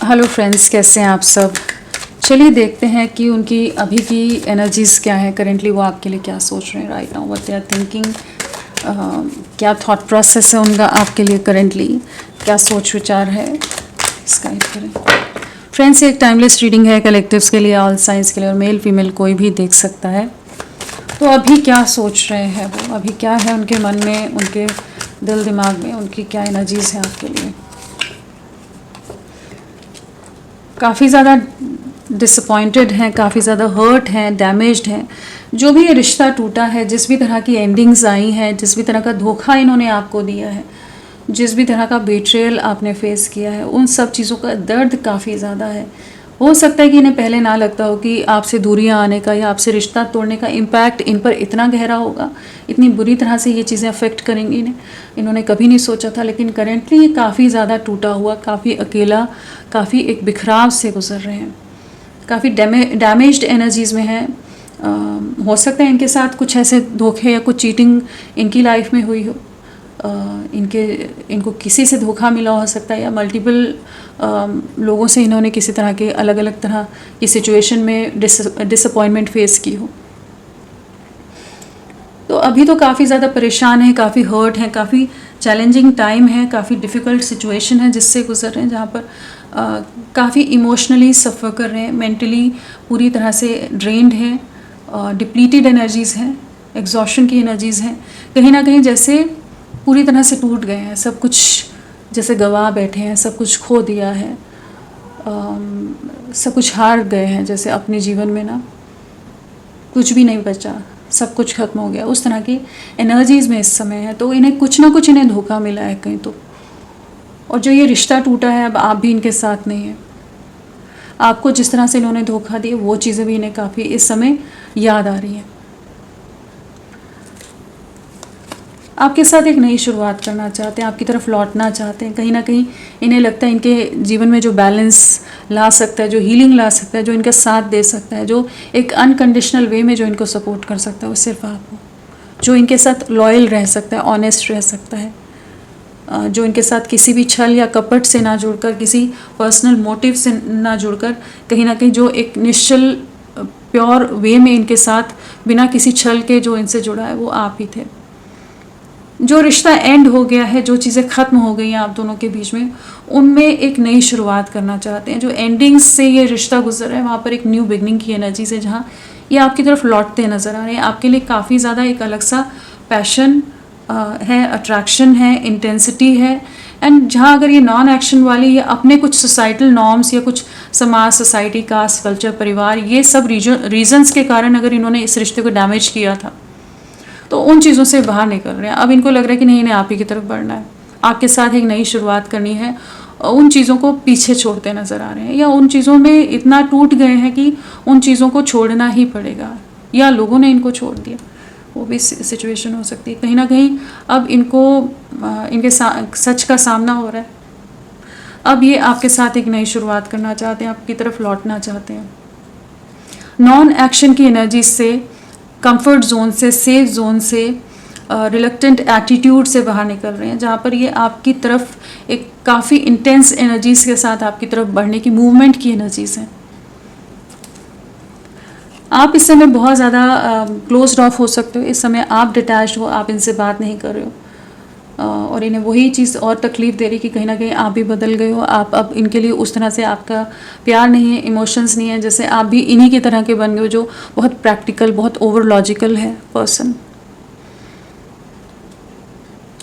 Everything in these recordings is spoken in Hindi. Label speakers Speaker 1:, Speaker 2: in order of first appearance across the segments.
Speaker 1: हेलो फ्रेंड्स, कैसे हैं आप सब। चलिए देखते हैं कि उनकी अभी की एनर्जीज़ क्या है, करेंटली वो आपके लिए क्या सोच रहे हैं right now, what they are thinking, क्या थॉट प्रोसेस है उनका आपके लिए करेंटली, क्या सोच विचार है, इसका गाइड करें। फ्रेंड्स, ये एक टाइमलेस रीडिंग है, कलेक्टिव्स के लिए, ऑल साइंस के लिए, और मेल फीमेल कोई भी देख सकता है। तो अभी क्या सोच रहे हैं वो, अभी क्या है उनके मन में, उनके दिल दिमाग में, उनकी क्या एनर्जीज़ हैं आपके लिए। काफ़ी ज़्यादा डिसअपॉइंटेड हैं, काफ़ी ज़्यादा हर्ट हैं, डैमेज्ड हैं। जो भी ये रिश्ता टूटा है, जिस भी तरह की एंडिंग्स आई हैं, जिस भी तरह का धोखा इन्होंने आपको दिया है, जिस भी तरह का बेट्रेयल आपने फेस किया है, उन सब चीज़ों का दर्द काफ़ी ज़्यादा है। हो सकता है कि इन्हें पहले ना लगता हो कि आपसे दूरियां आने का या आपसे रिश्ता तोड़ने का इम्पैक्ट इन पर इतना गहरा होगा, इतनी बुरी तरह से ये चीज़ें अफेक्ट करेंगी इन्हें। इन्होंने कभी नहीं सोचा था, लेकिन करेंटली ये काफ़ी ज़्यादा टूटा हुआ, काफ़ी अकेला, काफ़ी एक बिखराव से गुजर रहे हैं, काफ़ी डैमेज्ड एनर्जीज़ में हैं। हो सकता है इनके साथ कुछ ऐसे धोखे या कुछ चीटिंग इनकी लाइफ में हुई हो, इनको किसी से धोखा मिला हो सकता है, या मल्टीपल लोगों से इन्होंने किसी तरह के अलग अलग तरह की सिचुएशन में डिसअपॉइंटमेंट फेस की हो। तो अभी तो काफ़ी ज़्यादा परेशान है, काफ़ी हर्ट है, काफ़ी चैलेंजिंग टाइम है, काफ़ी डिफ़िकल्ट सिचुएशन है जिससे गुजर रहे हैं, जहाँ पर काफ़ी इमोशनली सफ़र कर रहे हैं, मेंटली पूरी तरह से ड्रेन्ड हैं, डिप्लीटेड एनर्जीज़ हैं, एग्जॉशन की एनर्जीज़ हैं, कहीं ना कहीं जैसे पूरी तरह से टूट गए हैं, सब कुछ जैसे गवा बैठे हैं, सब कुछ खो दिया है, सब कुछ हार गए हैं, जैसे अपने जीवन में ना कुछ भी नहीं बचा, सब कुछ खत्म हो गया, उस तरह की एनर्जीज़ में इस समय है। तो इन्हें कुछ ना कुछ इन्हें धोखा मिला है कहीं तो, और जो ये रिश्ता टूटा है, अब आप भी इनके साथ नहीं हैं, आपको जिस तरह से इन्होंने धोखा दिया वो चीज़ें भी इन्हें काफ़ी इस समय याद आ रही हैं। आपके साथ एक नई शुरुआत करना चाहते हैं, आपकी तरफ लौटना चाहते हैं, कहीं ना कहीं इन्हें लगता है इनके जीवन में जो बैलेंस ला सकता है, जो हीलिंग ला सकता है, जो इनका साथ दे सकता है, जो एक अनकंडीशनल वे में जो इनको सपोर्ट कर सकता है, वो सिर्फ आप हो। जो इनके साथ लॉयल रह सकता है, ऑनेस्ट रह सकता है, जो इनके साथ किसी भी छल या कपट से ना जुड़कर, किसी पर्सनल मोटिव से ना जुड़कर, कहीं ना कहीं जो एक निश्चल प्योर वे में इनके साथ बिना किसी छल के जो इनसे जुड़ा है, वो आप ही थे। जो रिश्ता एंड हो गया है, जो चीज़ें ख़त्म हो गई हैं आप दोनों के बीच में, उनमें एक नई शुरुआत करना चाहते हैं। जो एंडिंग्स से ये रिश्ता गुजर रहा है, वहाँ पर एक न्यू बिगनिंग की एनर्जी से जहाँ ये आपकी तरफ लौटते नज़र आ रहे हैं। आपके लिए काफ़ी ज़्यादा एक अलग सा पैशन है, अट्रैक्शन है, इंटेंसिटी है, एंड जहाँ अगर ये नॉन एक्शन वाली या अपने कुछ सोसाइटल नॉर्म्स या कुछ समाज, सोसाइटी, कास्ट, कल्चर, परिवार, ये सब रीजन्स के कारण अगर इन्होंने इस रिश्ते को डैमेज किया था, तो उन चीज़ों से बाहर निकल रहे हैं। अब इनको लग रहा है कि नहीं, इन्हें आप ही की तरफ बढ़ना है, आपके साथ एक नई शुरुआत करनी है, उन चीज़ों को पीछे छोड़ते नज़र आ रहे हैं, या उन चीज़ों में इतना टूट गए हैं कि उन चीज़ों को छोड़ना ही पड़ेगा, या लोगों ने इनको छोड़ दिया, वो भी सिचुएशन हो सकती है। कहीं ना कहीं अब इनको इनके सच का सामना हो रहा है। अब ये आपके साथ एक नई शुरुआत करना चाहते हैं, आपकी तरफ लौटना चाहते हैं। नॉन एक्शन की एनर्जी से, कंफर्ट जोन से, सेफ जोन से, रिलक्टेंट एटीट्यूड से बाहर निकल रहे हैं, जहाँ पर ये आपकी तरफ एक काफ़ी इंटेंस एनर्जीज के साथ आपकी तरफ बढ़ने की, मूवमेंट की एनर्जीज हैं। आप इस समय बहुत ज़्यादा क्लोज्ड ऑफ हो सकते हो, इस समय आप डिटैच्ड हो, आप इनसे बात नहीं कर रहे हो, और इन्हें वही चीज़ और तकलीफ़ दे रही कि कहीं ना कहीं आप भी बदल गए हो, आप अब इनके लिए उस तरह से आपका प्यार नहीं है, इमोशंस नहीं है, जैसे आप भी इन्हीं की तरह के बन गए हो, जो बहुत प्रैक्टिकल, बहुत ओवर लॉजिकल है पर्सन।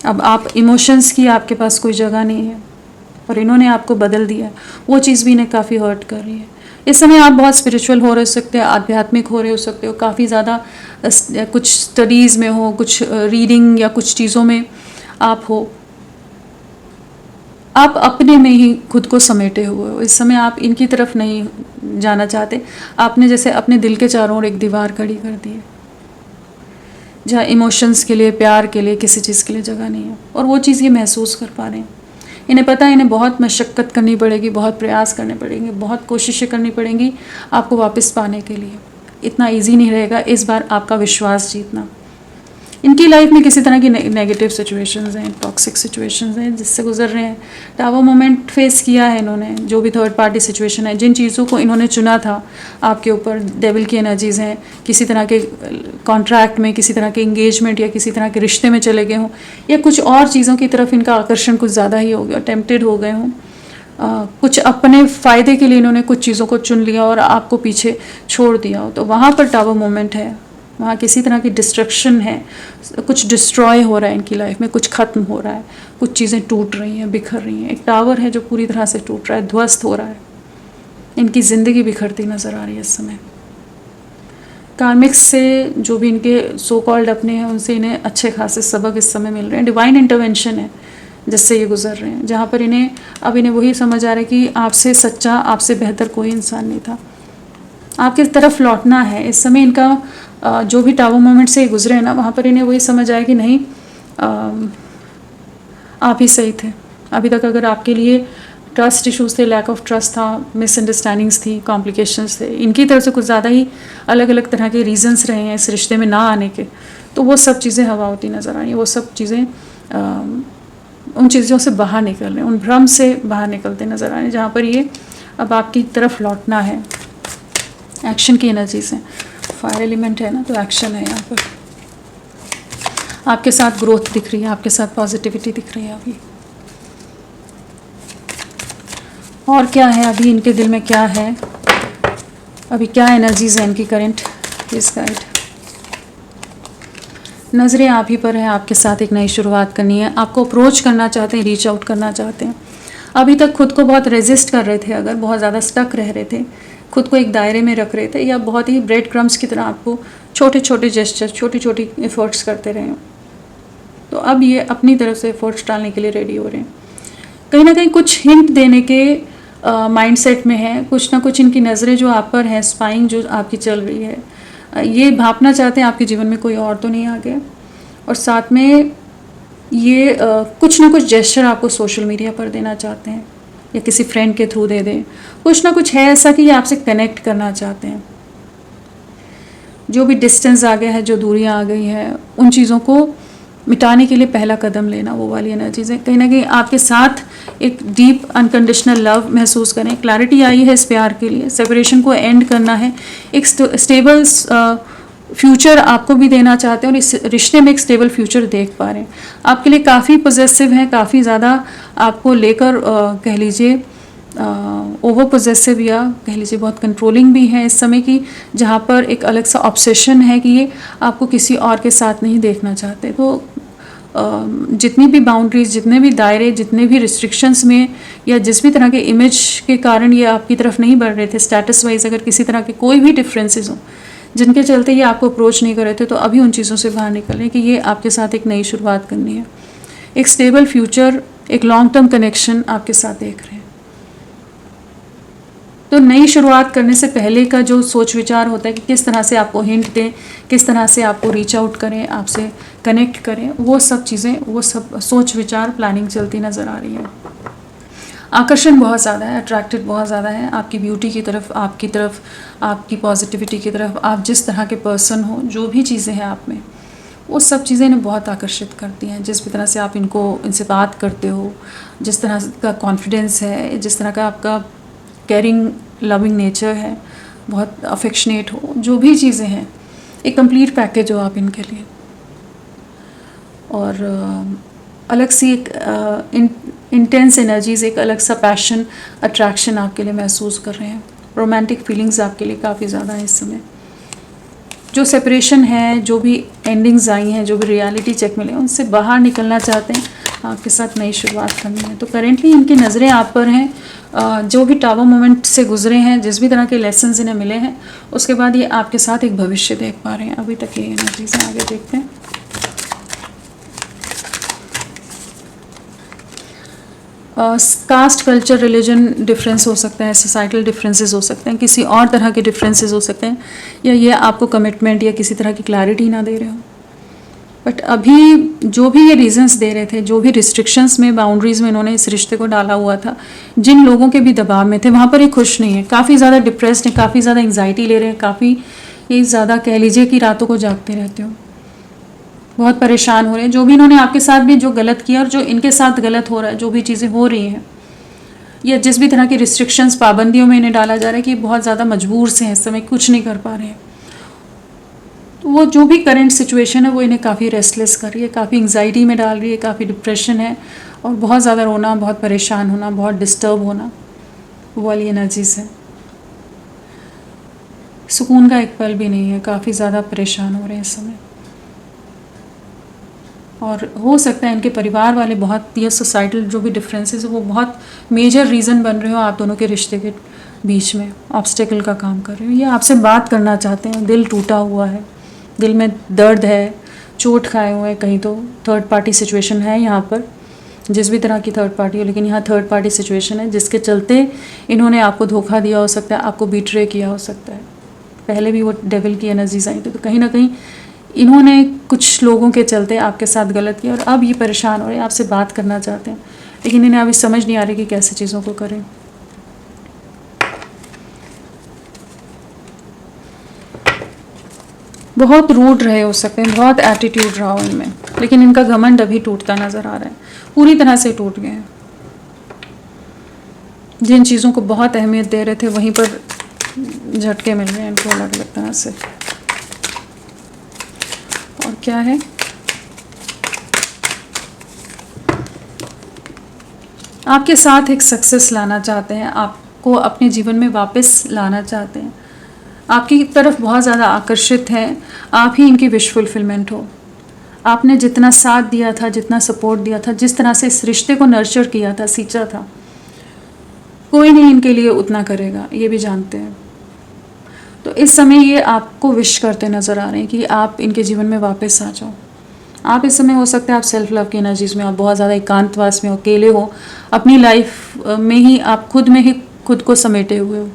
Speaker 1: अब आप इमोशंस की आपके पास कोई जगह नहीं है, और इन्होंने आपको बदल दिया है, वो चीज़ भी इन्हें काफ़ी हर्ट कर रही है। इस समय आप बहुत स्पिरिचुअल हो रहे सकते हैं, आध्यात्मिक हो रहे हो सकते हो, काफ़ी ज़्यादा कुछ स्टडीज़ में हो, कुछ रीडिंग या कुछ चीज़ों में आप हो, आप अपने में ही खुद को समेटे हुए हो। इस समय आप इनकी तरफ नहीं जाना चाहते, आपने जैसे अपने दिल के चारों ओर एक दीवार खड़ी कर दी है, जहाँ इमोशंस के लिए, प्यार के लिए, किसी चीज़ के लिए जगह नहीं है, और वो चीज़ ये महसूस कर पा रहे हैं। इन्हें पता है इन्हें बहुत मशक्क़त करनी पड़ेगी, बहुत प्रयास करने पड़ेंगे, बहुत कोशिशें करनी पड़ेंगी आपको वापस पाने के लिए। इतना ईजी नहीं रहेगा इस बार आपका विश्वास जीतना। इनकी लाइफ में किसी तरह की नेगेटिव सिचुएशंस हैं, टॉक्सिक सिचुएशंस हैं जिससे गुजर रहे हैं। टावर मोमेंट फेस किया है इन्होंने, जो भी थर्ड पार्टी सिचुएशन है, जिन चीज़ों को इन्होंने चुना था आपके ऊपर, डेविल की एनर्जीज़ हैं, किसी तरह के कॉन्ट्रैक्ट में, किसी तरह के इंगेजमेंट या किसी तरह के रिश्ते में चले गए हों, या कुछ और चीज़ों की तरफ इनका आकर्षण कुछ ज़्यादा ही हो गया, टेम्प्टेड हो गए हों। कुछ अपने फ़ायदे के लिए इन्होंने कुछ चीज़ों को चुन लिया और आपको पीछे छोड़ दिया हो, तो वहाँ पर टावर मोमेंट है। वहाँ किसी तरह की डिस्ट्रक्शन है, कुछ डिस्ट्रॉय हो रहा है इनकी लाइफ में, कुछ ख़त्म हो रहा है, कुछ चीज़ें टूट रही हैं, बिखर रही हैं। एक टावर है जो पूरी तरह से टूट रहा है, ध्वस्त हो रहा है। इनकी ज़िंदगी बिखरती नज़र आ रही है इस समय। कार्मिक्स से जो भी इनके सो कॉल्ड अपने हैं, उनसे इन्हें अच्छे खासे सबक इस समय मिल रहे हैं। डिवाइन इंटरवेंशन है जिससे ये गुजर रहे हैं, जहाँ पर इन्हें वही समझ आ रहा है कि आपसे सच्चा, आपसे बेहतर कोई इंसान नहीं था। आपकी तरफ लौटना है इस समय। इनका जो भी टावर मोमेंट से गुजरे हैं ना, वहाँ पर इन्हें वही समझ आया कि नहीं, आप ही सही थे। अभी तक अगर आपके लिए ट्रस्ट इश्यूज थे, लैक ऑफ ट्रस्ट था, मिसअंडरस्टैंडिंग्स थी, कॉम्प्लिकेशंस थे, इनकी तरफ से कुछ ज़्यादा ही अलग अलग तरह के रीजंस रहे हैं इस रिश्ते में ना आने के, तो वो सब चीज़ें हवा होती नज़र आ रही हैं। वो सब चीज़ें उन चीज़ों से बाहर निकल रहे हैं, उन भ्रम से बाहर निकलते नज़र आ रहे हैं, जहाँ पर ये अब आपकी तरफ लौटना है। एक्शन की एनर्जीज हैं, फायर एलिमेंट है ना, तो एक्शन है यहाँ पर। आपके साथ ग्रोथ दिख रही है, आपके साथ पॉजिटिविटी दिख रही है अभी। और क्या है अभी इनके दिल में, क्या है अभी, क्या एनर्जीज है इनकी करंट, प्लीज गाइड। नज़रें आप ही पर है, आपके साथ एक नई शुरुआत करनी है, आपको अप्रोच करना चाहते हैं, रीच आउट करना चाहते हैं। अभी तक खुद को बहुत रेजिस्ट कर रहे थे, अगर बहुत ज़्यादा स्टक रह रहे थे, खुद को एक दायरे में रख रहे थे, या बहुत ही ब्रेड क्रम्स की तरह आपको छोटे छोटे जेस्चर, छोटी छोटी एफर्ट्स करते रहे हो, तो अब ये अपनी तरफ से एफर्ट्स डालने के लिए रेडी हो रहे हैं। कहीं ना कहीं कुछ हिंट देने के माइंडसेट में है, कुछ ना कुछ इनकी नज़रें जो आप पर हैं, स्पाइंग जो आपकी चल रही है, ये भापना चाहते हैं आपके जीवन में कोई और तो नहीं आ गया। और साथ में ये कुछ ना कुछ जेस्चर आपको सोशल मीडिया पर देना चाहते हैं, या किसी फ्रेंड के थ्रू दे दें। कुछ ना कुछ है ऐसा कि ये आपसे कनेक्ट करना चाहते हैं। जो भी डिस्टेंस आ गया है, जो दूरियां आ गई हैं, उन चीज़ों को मिटाने के लिए पहला कदम लेना, वो वाली एनर्जीज है। कहीं ना कहीं आपके साथ एक डीप अनकंडीशनल लव महसूस करें, क्लैरिटी आई है इस प्यार के लिए, सेपरेशन को एंड करना है, एक स्टेबल फ्यूचर आपको भी देना चाहते हैं, और इस रिश्ते में एक स्टेबल फ्यूचर देख पा रहे हैं। आपके लिए काफ़ी पॉजेसिव हैं, काफ़ी ज़्यादा आपको लेकर कह लीजिए ओवर पॉजेसिव, या कह लीजिए बहुत कंट्रोलिंग भी है इस समय की, जहाँ पर एक अलग सा ऑब्सेशन है कि ये आपको किसी और के साथ नहीं देखना चाहते। तो जितनी भी बाउंड्रीज, जितने भी दायरे, जितने भी रिस्ट्रिक्शंस में, या जिस भी तरह के इमेज के कारण ये आपकी तरफ नहीं बढ़ रहे थे, स्टेटस वाइज अगर किसी तरह के कोई भी डिफरेंसेस हों जिनके चलते ये आपको अप्रोच नहीं कर रहे थे, तो अभी उन चीज़ों से बाहर निकल रहे हैं कि ये आपके साथ एक नई शुरुआत करनी है, एक स्टेबल फ्यूचर, एक लॉन्ग टर्म कनेक्शन आपके साथ देख रहे हैं। तो नई शुरुआत करने से पहले का जो सोच विचार होता है कि किस तरह से आपको हिंट दें, किस तरह से आपको रीच आउट करें, आपसे कनेक्ट करें, वो सब चीज़ें, वो सब सोच विचार, प्लानिंग चलती नज़र आ रही है। आकर्षण बहुत ज़्यादा है, अट्रैक्टेड बहुत ज़्यादा है आपकी ब्यूटी की तरफ, आपकी पॉजिटिविटी की तरफ। आप जिस तरह के पर्सन हो, जो भी चीज़ें हैं आप में, वो सब चीज़ें इन्हें बहुत आकर्षित करती हैं। जिस भी तरह से आप इनसे बात करते हो, जिस तरह का कॉन्फिडेंस है, जिस तरह का आपका केयरिंग लविंग नेचर है, बहुत अफेक्शनेट हो, जो भी चीज़ें हैं, एक कंप्लीट पैकेज हो आप इनके लिए। और अलग सी एक इंटेंस एनर्जीज, एक अलग सा पैशन, अट्रैक्शन आपके लिए महसूस कर रहे हैं। रोमांटिक फीलिंग्स आपके लिए काफ़ी ज़्यादा है इस समय। जो सेपरेशन है, जो भी एंडिंग्स आई हैं, जो भी रियलिटी चेक मिले, उनसे बाहर निकलना चाहते हैं, आपके साथ नई शुरुआत करनी है। तो करेंटली इनकी नज़रें आप पर हैं, जो भी टावर मोमेंट से गुजरे हैं, जिस भी तरह के लेसन्स इन्हें मिले हैं, उसके बाद ये आपके साथ एक भविष्य देख पा रहे हैं। अभी तक ये एनर्जीज हैं, आगे देखते हैं। कास्ट, कल्चर, रिलीजन डिफरेंस हो सकता है, सोसाइटल डिफरेंसेस हो सकते हैं, किसी और तरह के डिफरेंसेस हो सकते हैं, या ये आपको कमिटमेंट या किसी तरह की क्लैरिटी ना दे रहे हो। बट अभी जो भी ये रीजंस दे रहे थे, जो भी रिस्ट्रिक्शंस में, बाउंड्रीज़ में इन्होंने इस रिश्ते को डाला हुआ था, जिन लोगों के भी दबाव में थे, वहाँ पर ये खुश नहीं है, काफ़ी ज़्यादा डिप्रेस्ड हैं, काफ़ी ज़्यादा एंग्जाइटी ले रहे हैं, काफ़ी ज़्यादा कह लीजिए कि रातों को जागते रहते हो। बहुत परेशान हो रहे हैं। जो भी इन्होंने आपके साथ भी जो गलत किया और जो इनके साथ गलत हो रहा है, जो भी चीज़ें हो रही हैं या जिस भी तरह की रिस्ट्रिक्शंस पाबंदियों में इन्हें डाला जा रहा है कि बहुत ज़्यादा मजबूर से हैं, इस समय कुछ नहीं कर पा रहे हैं। तो वो जो भी करंट सिचुएशन है वो इन्हें काफ़ी रेस्टलेस कर रही है, काफ़ी एंग्जाइटी में डाल रही है, काफ़ी डिप्रेशन है और बहुत ज़्यादा रोना, बहुत परेशान होना, बहुत डिस्टर्ब होना, वो वाली एनर्जीज है। सुकून का एक पल भी नहीं है, काफ़ी ज़्यादा परेशान हो रहे हैं इस समय। और हो सकता है इनके परिवार वाले बहुत, या सोसाइटल जो भी डिफरेंसेस है वो बहुत मेजर रीज़न बन रहे हो आप दोनों के रिश्ते के बीच में, ऑब्स्टेकल का काम कर रहे हो। ये आपसे बात करना चाहते हैं, दिल टूटा हुआ है, दिल में दर्द है, चोट खाए हुए हैं कहीं, तो थर्ड पार्टी सिचुएशन है यहाँ पर, जिस भी तरह की थर्ड पार्टी हो, लेकिन यहाँ थर्ड पार्टी सिचुएशन है जिसके चलते इन्होंने आपको धोखा दिया हो सकता है, आपको बिट्रे किया हो सकता है। पहले भी वो डेविल की एनर्जीज आई थी, तो कहीं ना कहीं इन्होंने कुछ लोगों के चलते आपके साथ गलत किया और अब ये परेशान हो रहे हैं, आपसे बात करना चाहते हैं, लेकिन इन्हें अभी समझ नहीं आ रही कि कैसे चीज़ों को करें। बहुत रूड रहे हो सकते हैं, बहुत एटीट्यूड रहा हो इनमें, लेकिन इनका घमंड अभी टूटता नज़र आ रहा है, पूरी तरह से टूट गए हैं। जिन चीज़ों को बहुत अहमियत दे रहे थे वहीं पर झटके मिल रहे हैं इनको अलग अलग तरह से। और क्या है, आपके साथ एक सक्सेस लाना चाहते हैं, आपको अपने जीवन में वापस लाना चाहते हैं, आपकी तरफ बहुत ज़्यादा आकर्षित हैं, आप ही इनकी विश फुलफिलमेंट हो। आपने जितना साथ दिया था, जितना सपोर्ट दिया था, जिस तरह से इस रिश्ते को नर्चर किया था, सींचा था, कोई नहीं इनके लिए उतना करेगा, ये भी जानते हैं। तो इस समय ये आपको विश करते नज़र आ रहे हैं कि आप इनके जीवन में वापस आ जाओ। आप इस समय हो सकता है आप सेल्फ लव की एनर्जीज में, आप बहुत ज़्यादा एकांतवास में हो, अकेले हो, अपनी लाइफ में ही आप खुद में ही खुद को समेटे हुए हो,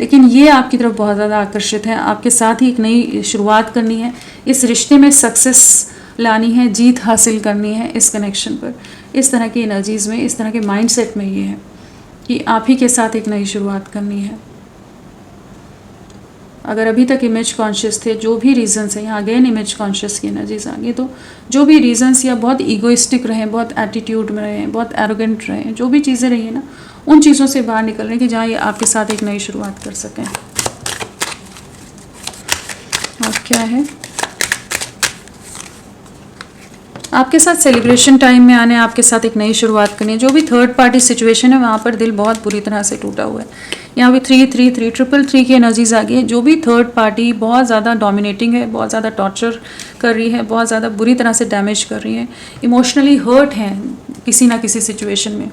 Speaker 1: लेकिन ये आपकी तरफ बहुत ज़्यादा आकर्षित है, आपके साथ ही एक नई शुरुआत करनी है, इस रिश्ते में सक्सेस लानी है, जीत हासिल करनी है इस कनेक्शन पर। इस तरह की एनर्जीज़ में, इस तरह के माइंडसेट में ये है कि आप ही के साथ एक नई शुरुआत करनी है। अगर अभी तक इमेज कॉन्शियस थे, जो भी रीजंस हैं, यहाँ अगेन इमेज कॉन्शियस की एनर्जीज आ गई, तो जो भी रीजंस या बहुत ईगोइस्टिक रहे, बहुत एटीट्यूड में रहे, बहुत एरोगेंट रहे, जो भी चीज़ें रही हैं ना, उन चीज़ों से बाहर निकल रहे हैं कि जहाँ ये आपके साथ एक नई शुरुआत कर सकें। और क्या है, आपके साथ सेलिब्रेशन टाइम में आने, आपके साथ एक नई शुरुआत करनी है। जो भी थर्ड पार्टी सिचुएशन है वहाँ पर दिल बहुत बुरी तरह से टूटा हुआ है। यहाँ भी 333 की एनर्जीज आ गई है। जो भी थर्ड पार्टी बहुत ज़्यादा डोमिनेटिंग है, बहुत ज़्यादा टॉर्चर कर रही है, बहुत ज़्यादा बुरी तरह से डैमेज कर रही है, इमोशनली हर्ट हैं किसी ना किसी सिचुएशन में,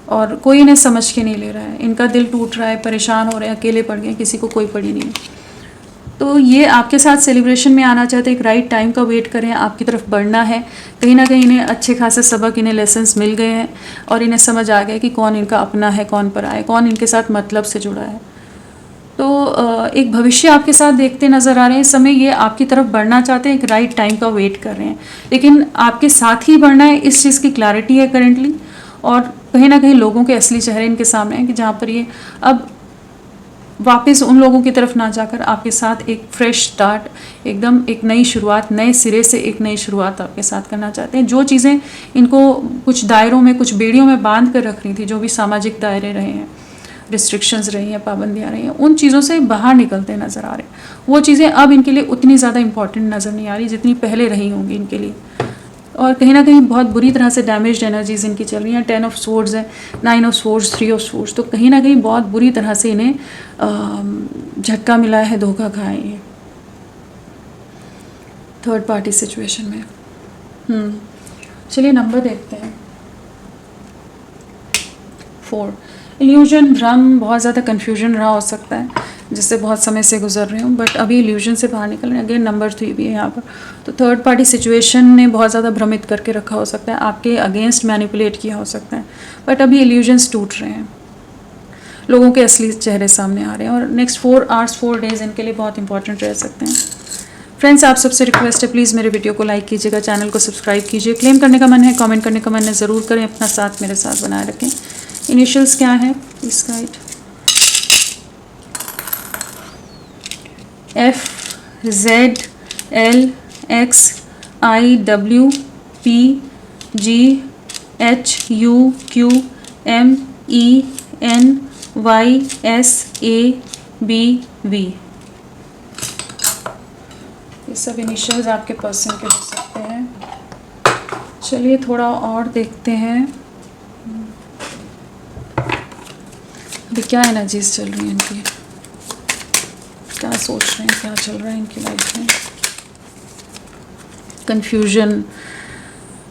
Speaker 1: और कोई इन्हें समझ के नहीं ले रहा है, इनका दिल टूट रहा है, परेशान हो रहे हैं, अकेले पड़ गए, किसी को कोई पड़ी नहीं है। तो ये आपके साथ सेलिब्रेशन में आना चाहते हैं, एक राइट टाइम का वेट करें, आपकी तरफ बढ़ना है। कहीं ना कहीं इन्हें अच्छे खासे सबक, इन्हें लेसन्स मिल गए हैं और इन्हें समझ आ गया कि कौन इनका अपना है, कौन पराया है, कौन इनके साथ मतलब से जुड़ा है। तो एक भविष्य आपके साथ देखते नज़र आ रहे हैं। इस समय ये आपकी तरफ बढ़ना चाहते हैं, एक राइट टाइम का वेट कर रहे हैं, लेकिन आपके साथ ही बढ़ना है, इस चीज़ की क्लैरिटी है करेंटली। और कहीं ना कहीं लोगों के असली चेहरे इनके सामने हैं कि जहाँ पर ये अब वापस उन लोगों की तरफ ना जाकर आपके साथ एक फ्रेश स्टार्ट, एकदम एक नई शुरुआत, नए सिरे से एक नई शुरुआत आपके साथ करना चाहते हैं। जो चीज़ें इनको कुछ दायरों में, कुछ बेड़ियों में बांध कर रख रही थी, जो भी सामाजिक दायरे रहे हैं, रिस्ट्रिक्शंस रही हैं, पाबंदियाँ रही हैं, उन चीज़ों से बाहर निकलते नज़र आ रहे हैं। वो चीज़ें अब इनके लिए उतनी ज़्यादा इंपॉर्टेंट नज़र नहीं आ रही जितनी पहले रही होंगी इनके लिए। और कहीं ना कहीं बहुत बुरी तरह से डैमेज्ड एनर्जीज इनकी चल रही हैं। 10 ऑफ स्वॉर्ड्स है, 9 ऑफ स्वॉर्ड्स, 3 ऑफ स्वॉर्ड्स, तो कहीं ना कहीं बहुत बुरी तरह से इन्हें झटका मिला है, धोखा खाया है थर्ड पार्टी सिचुएशन में। चलिए नंबर देखते हैं। 4, इल्यूजन, भ्रम, बहुत ज़्यादा कन्फ्यूजन रहा हो सकता है जिससे बहुत समय से गुजर रहे हूँ, बट अभी इल्यूजन से बाहर निकल रहे हैं। अगेन नंबर 3 भी है यहाँ पर, तो थर्ड पार्टी सिचुएशन ने बहुत ज़्यादा भ्रमित करके रखा हो सकता है, आपके अगेंस्ट मैनिपुलेट किया हो सकता है, बट अभी इल्यूजन्स टूट रहे हैं, लोगों के असली चेहरे सामने आ रहे हैं। और नेक्स्ट 4 आवर्स 4 डेज़ इनके लिए बहुत इंपॉर्टेंट रह सकते हैं। फ्रेंड्स, आप सबसे रिक्वेस्ट है, प्लीज़ मेरे वीडियो को लाइक कीजिएगा, चैनल को सब्सक्राइब कीजिए, क्लेम करने का मन है, कमेंट करने का मन है, ज़रूर करें, अपना साथ मेरे साथ बनाए रखें। इनिशियल्स क्या है please guide? F, Z, L, X, IWPGHUQMENYSABV। ये सब इनिशियल्स आपके पर्सन के हो सकते हैं। चलिए थोड़ा और देखते हैं अभी क्या एनर्जीज चल रही हैं इनकी, क्या सोच रहे हैं, क्या चल रहा है इनकी लाइफ में। कंफ्यूजन,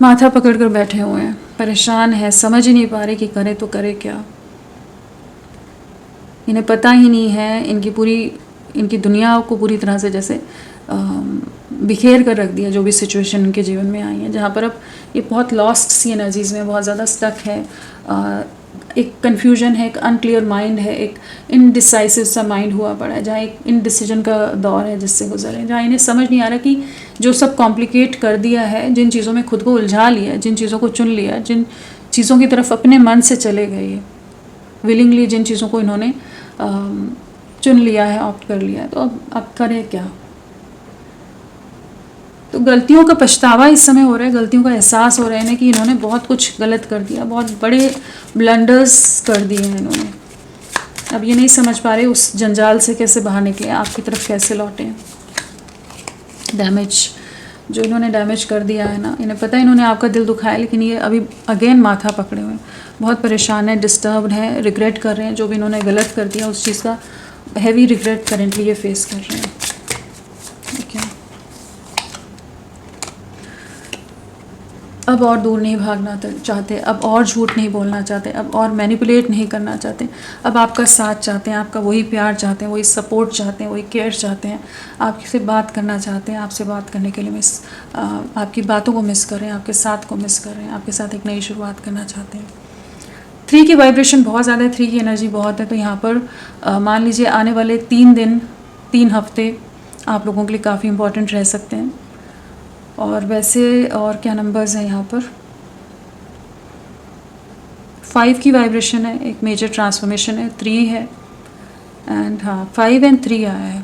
Speaker 1: माथा पकड़ कर बैठे हुए हैं, परेशान है, समझ ही नहीं पा रहे कि करें तो करें क्या। इन्हें पता ही नहीं है, इनकी दुनिया को पूरी तरह से जैसे बिखेर कर रख दिया, जो भी सिचुएशन इनके जीवन में आई है, जहाँ पर अब ये बहुत लॉस्ट सी एनर्जीज़ में बहुत ज़्यादा स्टक है। एक कन्फ्यूजन है, एक अनक्लियर माइंड है, एक इनडिसाइसिव सा माइंड हुआ पड़ा है, जहाँ एक इनडिसीजन का दौर है जिससे गुजरे, जहाँ इन्हें समझ नहीं आ रहा कि जो सब कॉम्प्लिकेट कर दिया है, जिन चीज़ों में खुद को उलझा लिया, जिन चीज़ों को चुन लिया, जिन चीज़ों की तरफ अपने मन से चले गए, विलिंगली जिन चीज़ों को इन्होंने चुन लिया है, ऑप्ट कर लिया है, तो अब करें क्या। तो गलतियों का पछतावा इस समय हो रहा है, गलतियों का एहसास हो रहा है कि इन्होंने बहुत कुछ गलत कर दिया, बहुत बड़े ब्लंडर्स कर दिए हैं इन्होंने। अब ये नहीं समझ पा रहे उस जंजाल से कैसे बाहर निकले, आपकी तरफ कैसे लौटें। डैमेज जो इन्होंने डैमेज कर दिया है ना, इन्हें पता है इन्होंने आपका दिल दुखाया, लेकिन ये अभी अगेन माथा पकड़े हुए हैं, बहुत परेशान है, डिस्टर्ब्ड है, रिग्रेट कर रहे हैं जो भी इन्होंने गलत कर दिया, उस चीज़ का हैवी रिग्रेट करेंटली ये फेस कर रहे हैं। ओके, अब और दूर नहीं भागना चाहते, अब और झूठ नहीं बोलना चाहते, अब और मैनिपुलेट नहीं करना चाहते, अब आपका साथ चाहते हैं, आपका वही प्यार चाहते हैं, वही सपोर्ट चाहते हैं, वही केयर चाहते हैं, आपसे बात करना चाहते हैं, आपसे बात करने के लिए आपकी बातों को मिस कर रहे हैं, आपके साथ को मिस कर रहे हैं, आपके साथ एक नई शुरुआत करना चाहते हैं। 3 की वाइब्रेशन बहुत ज़्यादा है, 3 की एनर्जी बहुत है, तो यहाँ पर मान लीजिए आने वाले 3 दिन 3 हफ्ते आप लोगों के लिए काफ़ी इम्पोर्टेंट रह सकते हैं। और वैसे और क्या नंबर्स हैं यहाँ पर, 5 की वाइब्रेशन है, एक मेजर ट्रांसफॉर्मेशन है, 3 है एंड 5 एंड 3 आया है।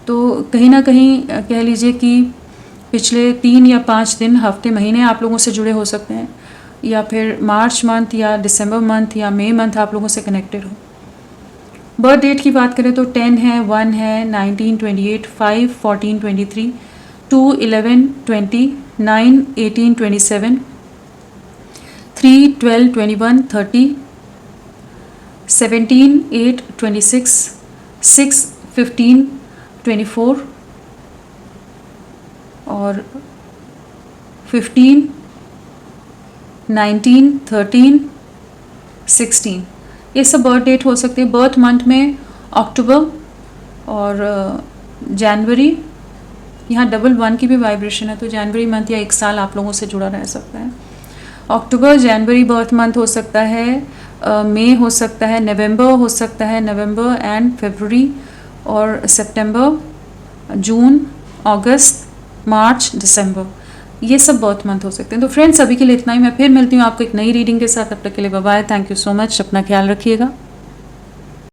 Speaker 1: तो कहीं ना कहीं कह लीजिए कि पिछले 3 या 5 दिन, हफ्ते, महीने आप लोगों से जुड़े हो सकते हैं, या फिर मार्च मंथ या दिसंबर मंथ या मई मंथ आप लोगों से कनेक्टेड हो। बर्थ डेट की बात करें तो 10 है, 1 है, 19, 28, 5, 14, 23, 2, 11, 20, 9, 18, 27, 3, 12, 21, 30, 17, 8, 26, 6, 15, 24 और 15, 19, 13, 16, ये सब बर्थ डेट हो सकते हैं। बर्थ मंथ में अक्टूबर और जनवरी, यहाँ डबल 1 की भी वाइब्रेशन है, तो जनवरी मंथ या 1 साल आप लोगों से जुड़ा रह सकता है। अक्टूबर जनवरी बर्थ मंथ हो सकता है, मई हो सकता है, नवंबर हो सकता है, नवंबर एंड फरवरी, और सितंबर, जून, अगस्त, मार्च, दिसंबर, ये सब बर्थ मंथ हो सकते हैं। तो फ्रेंड्स, अभी के लिए इतना ही। मैं फिर मिलती हूँ आपको एक नई रीडिंग के साथ। तब तक के लिए bye bye, thank you so much, अपना ख्याल रखिएगा।